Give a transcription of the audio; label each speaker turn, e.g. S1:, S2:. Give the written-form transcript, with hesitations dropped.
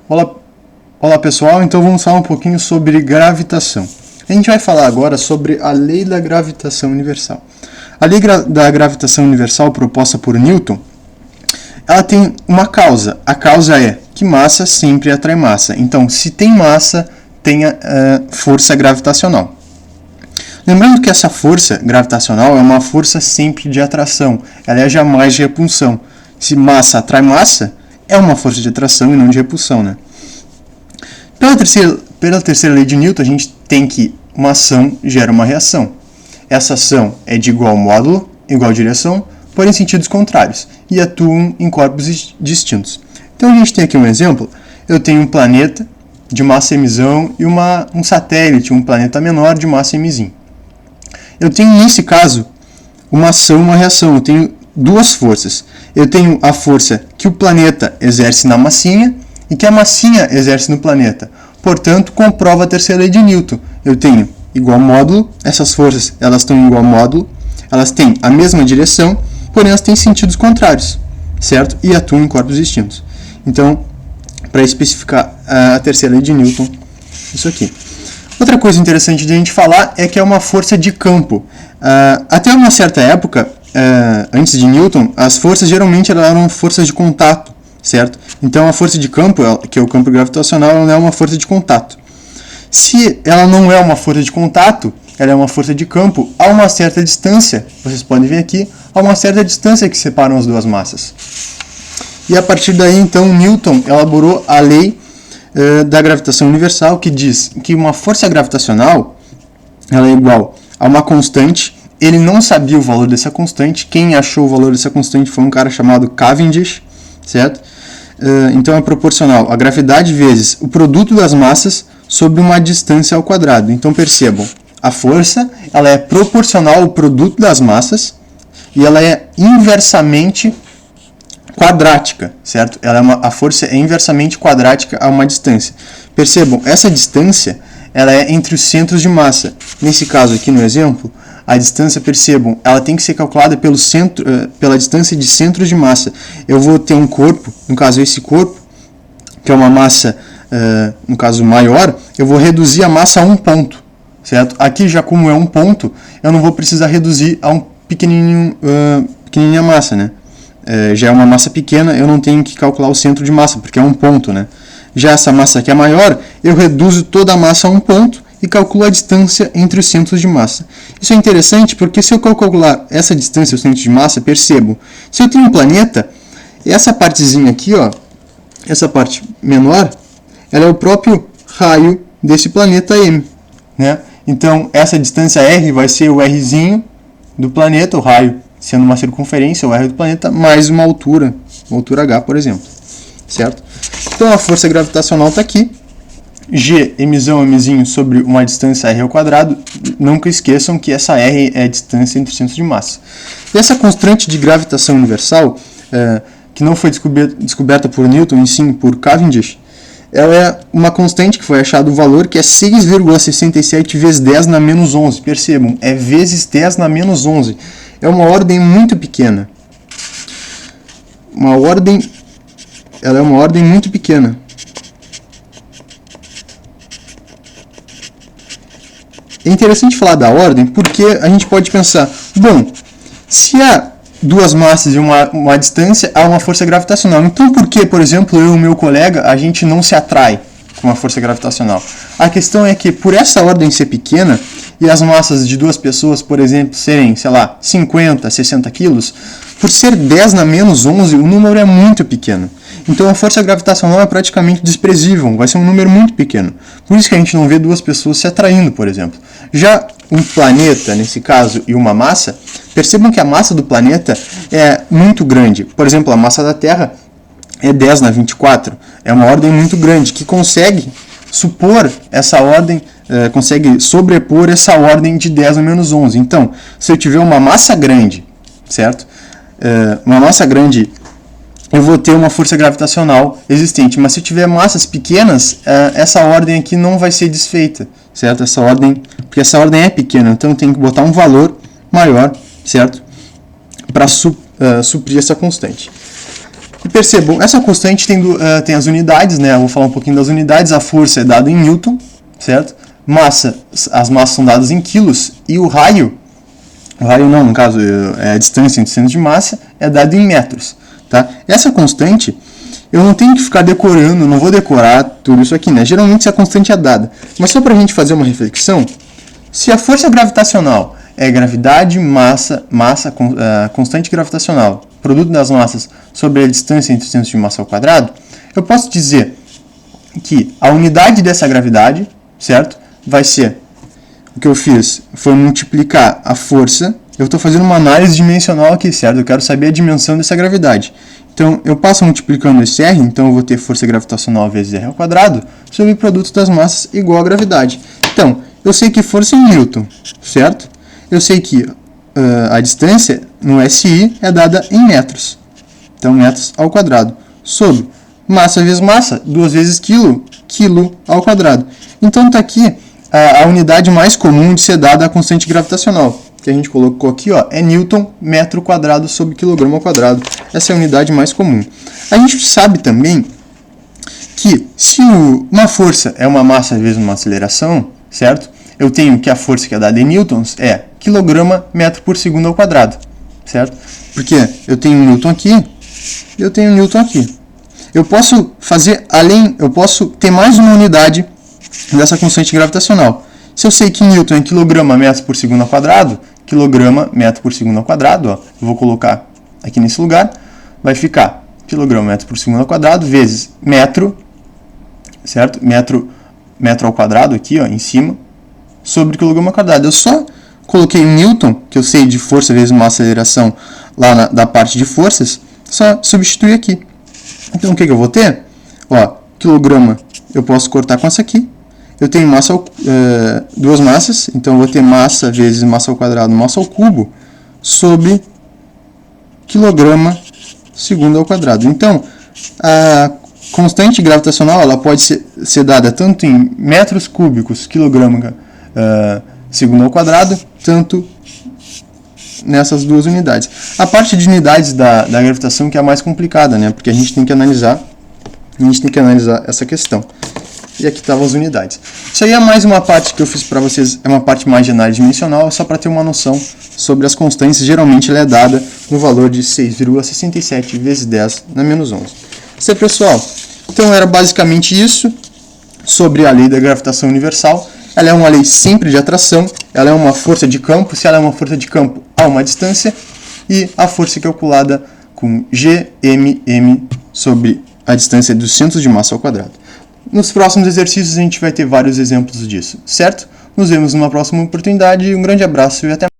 S1: Olá, olá pessoal, então vamos falar um pouquinho sobre gravitação. A gente vai falar agora sobre a lei da gravitação universal. A lei da gravitação universal proposta por Newton, ela tem uma causa. A causa é que massa sempre atrai massa. Então, se tem massa, tem força gravitacional. Lembrando que essa força gravitacional é uma força sempre de atração, ela é jamais de repulsão. Se massa atrai massa, é uma força de atração e não de repulsão, né? Pela terceira lei de Newton, a gente tem que uma ação gera uma reação. Essa ação é de igual módulo, igual direção, porém em sentidos contrários, e atuam em corpos distintos. Então a gente tem aqui um exemplo, eu tenho um planeta de massa mzão e um satélite, um planeta menor de massa mzinho. Eu tenho, nesse caso, uma ação e uma reação. Eu tenho duas forças. Eu tenho a força que o planeta exerce na massinha e que a massinha exerce no planeta. Portanto, comprova a terceira lei de Newton. Eu tenho igual módulo, essas forças elas estão em igual módulo, elas têm a mesma direção, porém elas têm sentidos contrários, certo? E atuam em corpos distintos. Então, para especificar a terceira lei de Newton, isso aqui. Outra coisa interessante de a gente falar é que é uma força de campo. Até uma certa época, antes de Newton, as forças geralmente eram forças de contato, certo? Então a força de campo, que é o campo gravitacional, ela não é uma força de contato. Se ela não é uma força de contato, ela é uma força de campo a uma certa distância. Vocês podem ver aqui, a uma certa distância que separam as duas massas. E a partir daí, então, Newton elaborou a lei da gravitação universal, que diz que uma força gravitacional ela é igual a uma constante. Ele não sabia o valor dessa constante. Quem achou o valor dessa constante foi um cara chamado Cavendish, certo? Então é proporcional a gravidade vezes o produto das massas sobre uma distância ao quadrado. Então percebam, a força ela é proporcional ao produto das massas e ela é inversamente quadrática, certo? A força é inversamente quadrática a uma distância. Percebam, essa distância ela é entre os centros de massa. Nesse caso aqui no exemplo, a distância, percebam, ela tem que ser calculada pela distância de centros de massa. Eu vou ter um corpo, no caso esse corpo, que é uma massa, no caso maior, eu vou reduzir a massa a um ponto, certo? Aqui já como é um ponto, eu não vou precisar reduzir a um pequenininha massa, né? Já é uma massa pequena, eu não tenho que calcular o centro de massa, porque é um ponto, né? Já essa massa aqui é maior, eu reduzo toda a massa a um ponto e calculo a distância entre os centros de massa. Isso é interessante porque se eu calcular essa distância, os centros de massa, percebo, se eu tenho um planeta, essa partezinha aqui, ó, essa parte menor, ela é o próprio raio desse planeta M, né? Então, essa distância R vai ser o Rzinho do planeta, o raio sendo uma circunferência, o R do planeta, mais uma altura H, por exemplo, certo? Então a força gravitacional está aqui, G, mzinho sobre uma distância R ao quadrado, nunca esqueçam que essa R é a distância entre os centros de massa. E essa constante de gravitação universal, que não foi descoberta por Newton, e sim por Cavendish, ela é uma constante que foi achado o valor, que é 6,67 vezes 10 na menos 11. Percebam, é vezes 10 na menos 11. É uma ordem muito pequena. Ela é uma ordem muito pequena. É interessante falar da ordem porque a gente pode pensar, bom, se há duas massas e uma distância, há uma força gravitacional. Então por que, por exemplo, eu e o meu colega, a gente não se atrai com uma força gravitacional? A questão é que por essa ordem ser pequena e as massas de duas pessoas, por exemplo, serem, sei lá, 50, 60 quilos, por ser 10 na menos 11, o número é muito pequeno. Então a força gravitacional é praticamente desprezível, vai ser um número muito pequeno. Por isso que a gente não vê duas pessoas se atraindo, por exemplo. Já um planeta, nesse caso, e uma massa, percebam que a massa do planeta é muito grande. Por exemplo, a massa da Terra é 10 na 24. É uma ordem muito grande, que consegue supor essa ordem, consegue sobrepor essa ordem de 10 a menos 11. Então, se eu tiver uma massa grande, certo? Uma massa grande, eu vou ter uma força gravitacional existente. Mas se eu tiver massas pequenas, essa ordem aqui não vai ser desfeita, certo? Porque essa ordem é pequena, então eu tenho que botar um valor maior, certo? Para suprir essa constante. E percebam, essa constante tem as unidades, né? Eu vou falar um pouquinho das unidades. A força é dada em Newton, certo? Massa, as massas são dadas em quilos, e o raio não, no caso, é a distância entre centros de massa, é dada em metros, tá? Essa constante, eu não tenho que ficar decorando, não vou decorar tudo isso aqui, né? Geralmente essa constante é dada. Mas só para a gente fazer uma reflexão, se a força gravitacional é gravidade, massa, constante gravitacional, produto das massas sobre a distância entre os centros de massa ao quadrado, eu posso dizer que a unidade dessa gravidade, certo, vai ser, o que eu fiz foi multiplicar a força, eu estou fazendo uma análise dimensional aqui, certo, eu quero saber a dimensão dessa gravidade. Então, eu passo multiplicando esse R, então eu vou ter força gravitacional vezes R ao quadrado, sobre o produto das massas igual a gravidade. Então, eu sei que força em Newton, certo? Eu sei que a distância no SI é dada em metros. Então, metros ao quadrado. Sobre massa vezes massa, 2 vezes quilo, quilo ao quadrado. Então, está aqui a unidade mais comum de ser dada a constante gravitacional, que a gente colocou aqui, ó, é Newton metro quadrado sobre quilograma ao quadrado. Essa é a unidade mais comum. A gente sabe também que se uma força é uma massa vezes uma aceleração, certo? Eu tenho que a força que é dada em newtons é quilograma metro por segundo ao quadrado, certo? Porque eu tenho Newton aqui, eu tenho Newton aqui. Eu posso fazer eu posso ter mais uma unidade dessa constante gravitacional. Se eu sei que Newton é quilograma metro por segundo ao quadrado, quilograma metro por segundo ao quadrado, ó, eu vou colocar aqui nesse lugar, vai ficar quilograma metro por segundo ao quadrado vezes metro, certo? Metro ao quadrado aqui, ó, em cima, sobre quilograma ao quadrado. Eu só coloquei Newton, que eu sei de força vezes uma aceleração lá da parte de forças, só substituir aqui. Então o que eu vou ter? Ó, quilograma eu posso cortar com essa aqui. Eu tenho massa duas massas, então eu vou ter massa vezes massa ao quadrado, massa ao cubo, sobre quilograma segundo ao quadrado. Então, a constante gravitacional ela pode ser dada tanto em metros cúbicos, quilograma segundo ao quadrado, tanto nessas duas unidades. A parte de unidades da gravitação que é a mais complicada, né? Porque a gente tem que analisar essa questão. E aqui estavam as unidades. Isso aí é mais uma parte que eu fiz para vocês, é uma parte mais de análise dimensional, só para ter uma noção sobre as constantes. Geralmente ela é dada no valor de 6,67 vezes 10 na menos 11. Isso aí, pessoal. Então era basicamente isso sobre a lei da gravitação universal. Ela é uma lei sempre de atração, ela é uma força de campo. Se ela é uma força de campo a uma distância, e a força é calculada com Gmm sobre a distância dos centros de massa ao quadrado. Nos próximos exercícios a gente vai ter vários exemplos disso, certo? Nos vemos numa próxima oportunidade, um grande abraço e até mais.